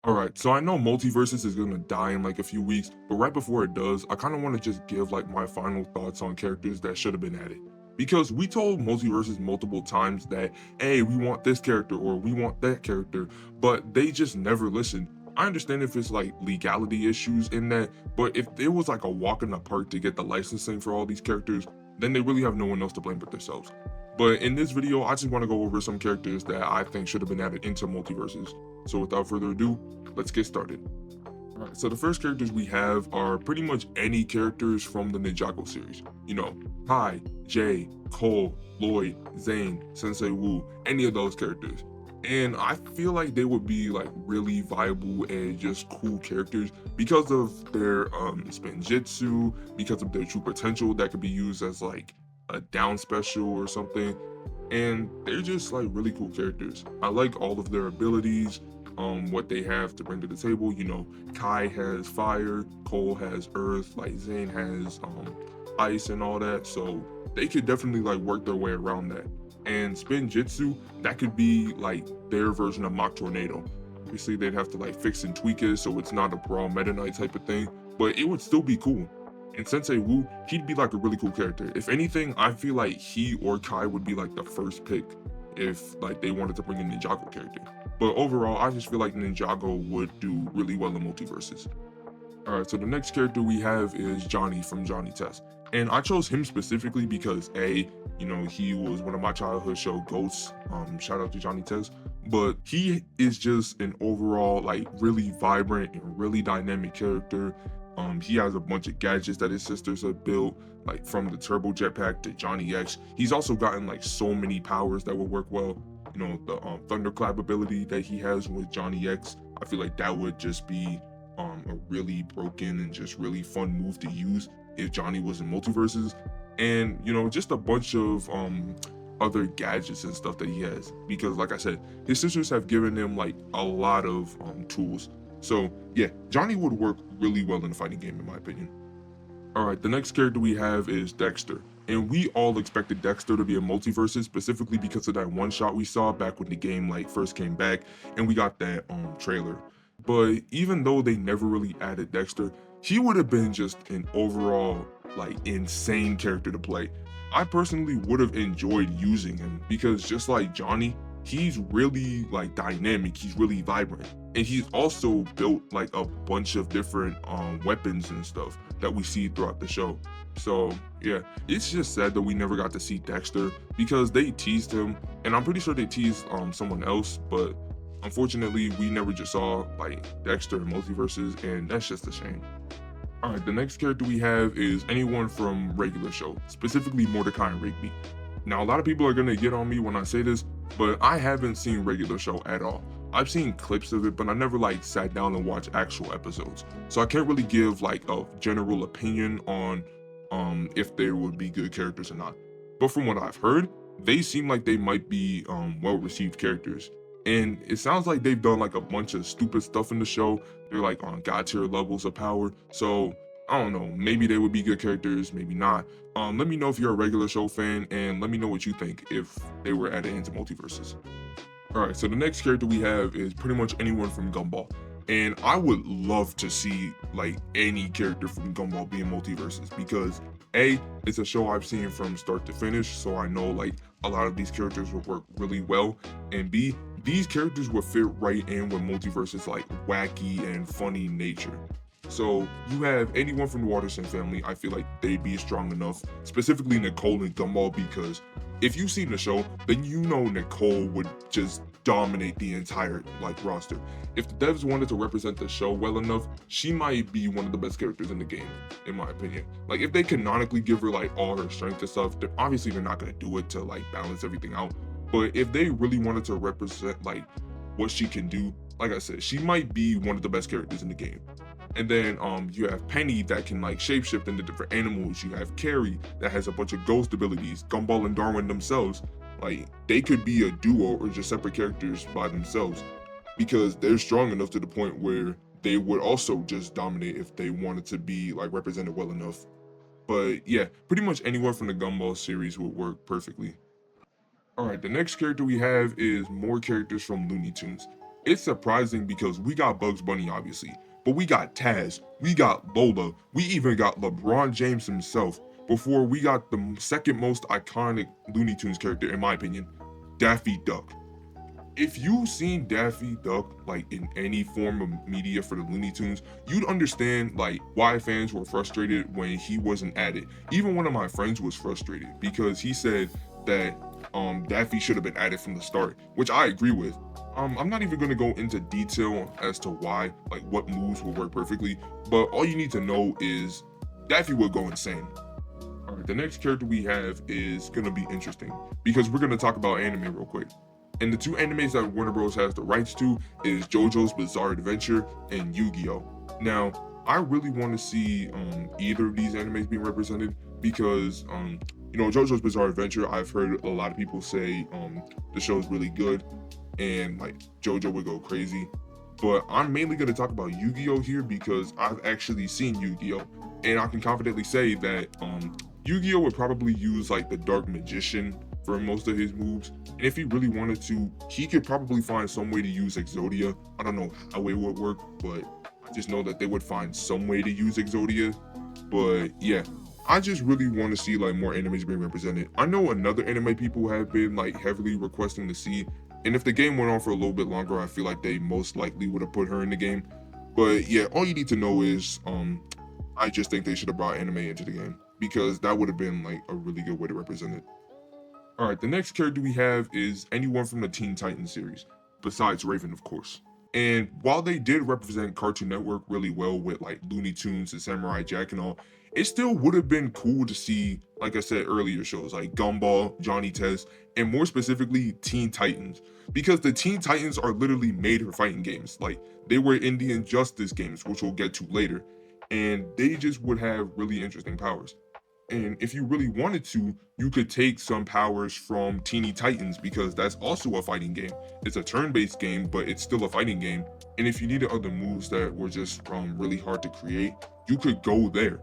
Alright, so I know MultiVersus is gonna die in like a few weeks, but right before it does, I kind of want to just give like my final thoughts on characters that should have been added. Because we told MultiVersus multiple times that, hey, we want this character or we want that character, but they just never listened. I understand if it's like legality issues in that, but if it was like a walk in the park to get the licensing for all these characters, then they really have no one else to blame but themselves. But in this video, I just want to go over some characters that I think should have been added into MultiVersus. So without further ado, let's get started. Alright, so the first characters we have are pretty much any characters from the Ninjago series. You know, Kai, Jay, Cole, Lloyd, Zane, Sensei Wu, any of those characters. And I feel like they would be like really viable and just cool characters because of their spin jitsu, because of their true potential that could be used as like a down special or something. And they're just like really cool characters. I like all of their abilities, what they have to bring to the table. You know, Kai has fire, Cole has earth, like Zane has ice and all that. So they could definitely like work their way around that. And spin jitsu, that could be like their version of Mach Tornado. Obviously, they'd have to like fix and tweak it so it's not a brawl Meta Knight type of thing, but it would still be cool. And Sensei Wu, he'd be like a really cool character. If anything, I feel like he or Kai would be like the first pick if like they wanted to bring a Ninjago character. But overall, I just feel like Ninjago would do really well in MultiVersus. Alright, so the next character we have is Johnny from Johnny Test. And I chose him specifically because A, you know, he was one of my childhood show Ghosts. Shout out to Johnny Test. But he is just an overall like really vibrant and really dynamic character. He has a bunch of gadgets that his sisters have built, like from the turbo jetpack to Johnny X. He's also gotten like so many powers that would work well. You know, the thunderclap ability that he has with Johnny X. I feel like that would just be a really broken and just really fun move to use if Johnny was in MultiVersus. And you know, just a bunch of other gadgets and stuff that he has, because like I said, his sisters have given him like a lot of tools. So yeah, Johnny would work really well in a fighting game in my opinion. All right, the next character we have is Dexter. And we all expected Dexter to be a MultiVersus specifically because of that one shot we saw back when the game like first came back and we got that trailer. But even though they never really added Dexter, he would have been just an overall like insane character to play. I personally would have enjoyed using him because just like Johnny, he's really like dynamic, he's really vibrant. And he's also built like a bunch of different weapons and stuff that we see throughout the show. So yeah, it's just sad that we never got to see Dexter because they teased him, and I'm pretty sure they teased someone else, but unfortunately we never just saw like Dexter in MultiVersus, and that's just a shame. All right, the next character we have is anyone from regular show, specifically Mordecai and Rigby. Now, a lot of people are gonna get on me when I say this, but I haven't seen regular show at all. I've seen clips of it, but I never like sat down and watched actual episodes. So I can't really give like a general opinion on if they would be good characters or not. But from what I've heard, they seem like they might be well-received characters. And it sounds like they've done like a bunch of stupid stuff in the show. They're like on god tier levels of power. So I don't know, maybe they would be good characters, maybe not. Let me know if you're a regular show fan, and let me know what you think if they were added into MultiVersus. All right, so the next character we have is pretty much anyone from Gumball. And I would love to see like any character from Gumball be in MultiVersus because A, it's a show I've seen from start to finish, so I know like a lot of these characters will work really well. And B, these characters would fit right in with MultiVersus like wacky and funny nature. So you have anyone from the Watterson family, I feel like they'd be strong enough, specifically Nicole and Gumball, because if you've seen the show, then you know Nicole would just dominate the entire like roster. If the devs wanted to represent the show well enough, she might be one of the best characters in the game, in my opinion. Like if they canonically give her like all her strength and stuff, then obviously they're not gonna do it to like balance everything out. But if they really wanted to represent like what she can do, like I said, she might be one of the best characters in the game. And then you have Penny that can like shapeshift into different animals. You have Carrie that has a bunch of ghost abilities. Gumball and Darwin themselves, like they could be a duo or just separate characters by themselves because they're strong enough to the point where they would also just dominate if they wanted to be like represented well enough. But yeah, pretty much anyone from the Gumball series would work perfectly. All right, the next character we have is more characters from Looney Tunes. It's surprising because we got Bugs Bunny, obviously, but we got Taz, we got Lola, we even got LeBron James himself, before we got the second most iconic Looney Tunes character, in my opinion, Daffy Duck. If you've seen Daffy Duck like in any form of media for the Looney Tunes, you'd understand like why fans were frustrated when he wasn't added. Even one of my friends was frustrated because he said that Daffy should have been added from the start, which I agree with. I'm not even gonna go into detail as to why, like what moves will work perfectly, but all you need to know is Daffy would go insane. All right, the next character we have is gonna be interesting because we're gonna talk about anime real quick. And the two animes that Warner Bros. Has the rights to is JoJo's Bizarre Adventure and Yu-Gi-Oh! Now, I really want to see either of these animes being represented because, JoJo's Bizarre Adventure, I've heard a lot of people say the show's really good and like JoJo would go crazy. But I'm mainly going to talk about Yu-Gi-Oh! Here because I've actually seen Yu-Gi-Oh! And I can confidently say that Yu-Gi-Oh! Would probably use like the Dark Magician for most of his moves. And if he really wanted to, he could probably find some way to use Exodia. I don't know how it would work, but I just know that they would find some way to use Exodia. But yeah, I just really want to see like more animes being represented. I know another anime people have been like heavily requesting to see, and if the game went on for a little bit longer, I feel like they most likely would have put her in the game. But yeah, all you need to know is I just think they should have brought anime into the game because that would have been like a really good way to represent it. All right, the next character we have is anyone from the Teen Titans series, besides Raven, of course. And while they did represent Cartoon Network really well with like Looney Tunes and Samurai Jack and all, it still would have been cool to see, like I said earlier, shows like Gumball, Johnny Test, and more specifically Teen Titans. Because the Teen Titans are literally made for fighting games. Like they were in the Injustice games, which we'll get to later. And they just would have really interesting powers. And if you really wanted to, you could take some powers from Teeny Titans because that's also a fighting game. It's a turn-based game, but it's still a fighting game. And if you needed other moves that were just really hard to create, you could go there.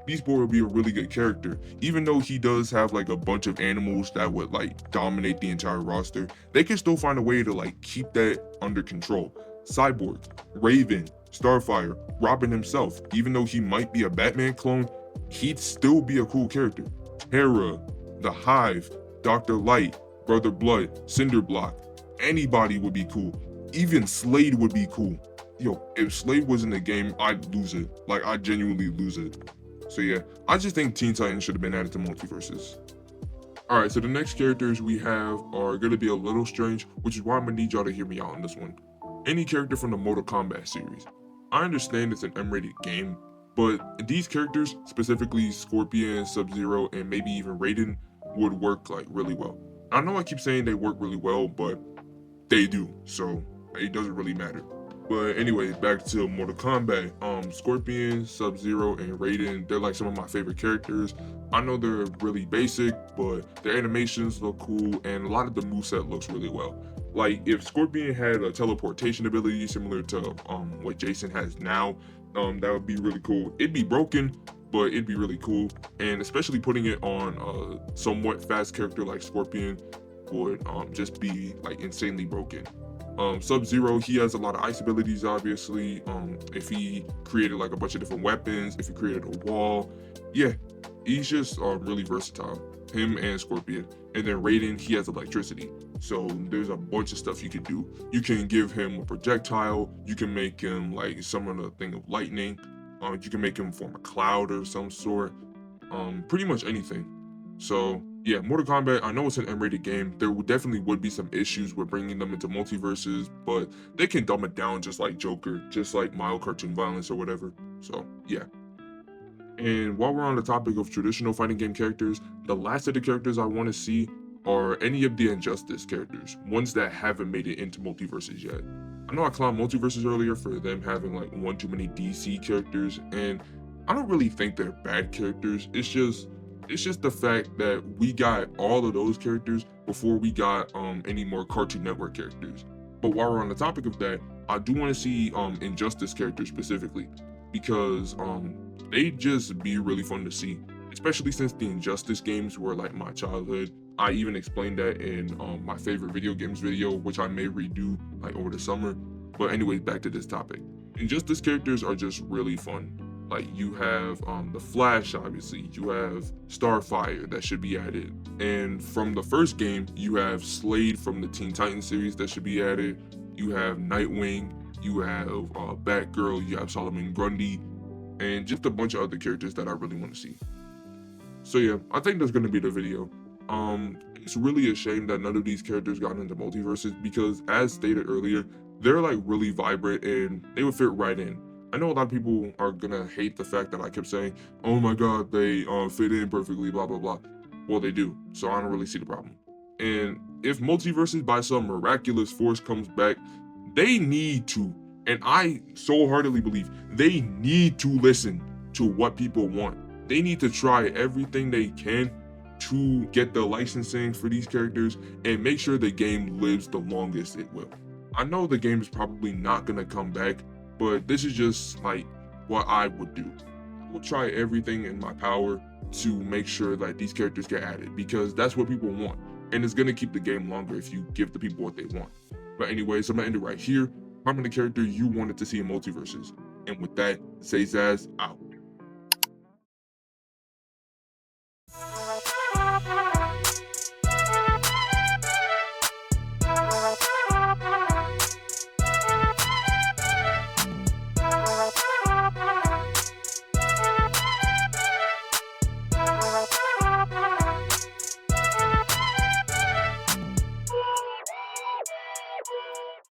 Beast Boy would be a really good character. Even though he does have like a bunch of animals that would like dominate the entire roster, they can still find a way to like keep that under control. Cyborg, Raven, Starfire, Robin himself, even though he might be a Batman clone, he'd still be a cool character. Terra, The Hive, Dr. Light, Brother Blood, Cinderblock, anybody would be cool. Even Slade would be cool. Yo, if Slade was in the game, I'd lose it. Like, I'd genuinely lose it. So yeah, I just think Teen Titans should have been added to MultiVersus. Alright, so the next characters we have are going to be a little strange, which is why I'm going to need y'all to hear me out on this one. Any character from the Mortal Kombat series. I understand it's an M-rated game, but these characters, specifically Scorpion, Sub-Zero, and maybe even Raiden, would work like really well. I know I keep saying they work really well, but they do, so it doesn't really matter. But anyway, back to Mortal Kombat. Scorpion, Sub-Zero, and Raiden, they're like some of my favorite characters. I know they're really basic, but their animations look cool, and a lot of the moveset looks really well. Like, if Scorpion had a teleportation ability similar to what Jason has now, that would be really cool. It'd be broken, but it'd be really cool. And especially putting it on a somewhat fast character like Scorpion would just be like insanely broken. Sub-Zero, he has a lot of ice abilities, obviously. If he created like a bunch of different weapons, if he created a wall, yeah, he's just really versatile. Him and Scorpion. And then Raiden, he has electricity. So there's a bunch of stuff you can do. You can give him a projectile. You can make him like summon a thing of lightning. You can make him form a cloud of some sort. Pretty much anything. So yeah, Mortal Kombat, I know it's an M-rated game. There definitely would be some issues with bringing them into MultiVersus, but they can dumb it down just like Joker, just like mild cartoon violence or whatever. So yeah. And while we're on the topic of traditional fighting game characters, the last of the characters I want to see are any of the Injustice characters, ones that haven't made it into MultiVersus yet. I know I clowned MultiVersus earlier for them having like one too many DC characters, and I don't really think they're bad characters. It's just the fact that we got all of those characters before we got any more Cartoon Network characters. But while we're on the topic of that, I do want to see Injustice characters specifically, because they just be really fun to see, especially since the Injustice games were like my childhood. I even explained that in my favorite video games video, which I may redo like over the summer. But anyways, back to this topic. Injustice characters are just really fun. Like you have the Flash, obviously. You have Starfire that should be added. And from the first game, you have Slade from the Teen Titans series that should be added. You have Nightwing. You have Batgirl. You have Solomon Grundy, and just a bunch of other characters that I really want to see. So yeah, I think that's gonna be the video. It's really a shame that none of these characters got into MultiVersus because, as stated earlier, they're like really vibrant and they would fit right in. I know a lot of people are gonna hate the fact that I kept saying, "Oh my God, they fit in perfectly," blah blah blah. Well, they do, so I don't really see the problem. And if MultiVersus by some miraculous force comes back, they need to, and I so heartily believe they need to listen to what people want. They need to try everything they can to get the licensing for these characters and make sure the game lives the longest it will. I know the game is probably not gonna come back, but this is just like what I would do. I will try everything in my power to make sure that these characters get added because that's what people want. And it's gonna keep the game longer if you give the people what they want. But anyways, I'm gonna end it right here. Comment the character you wanted to see in MultiVersus. And with that, say Zaz out.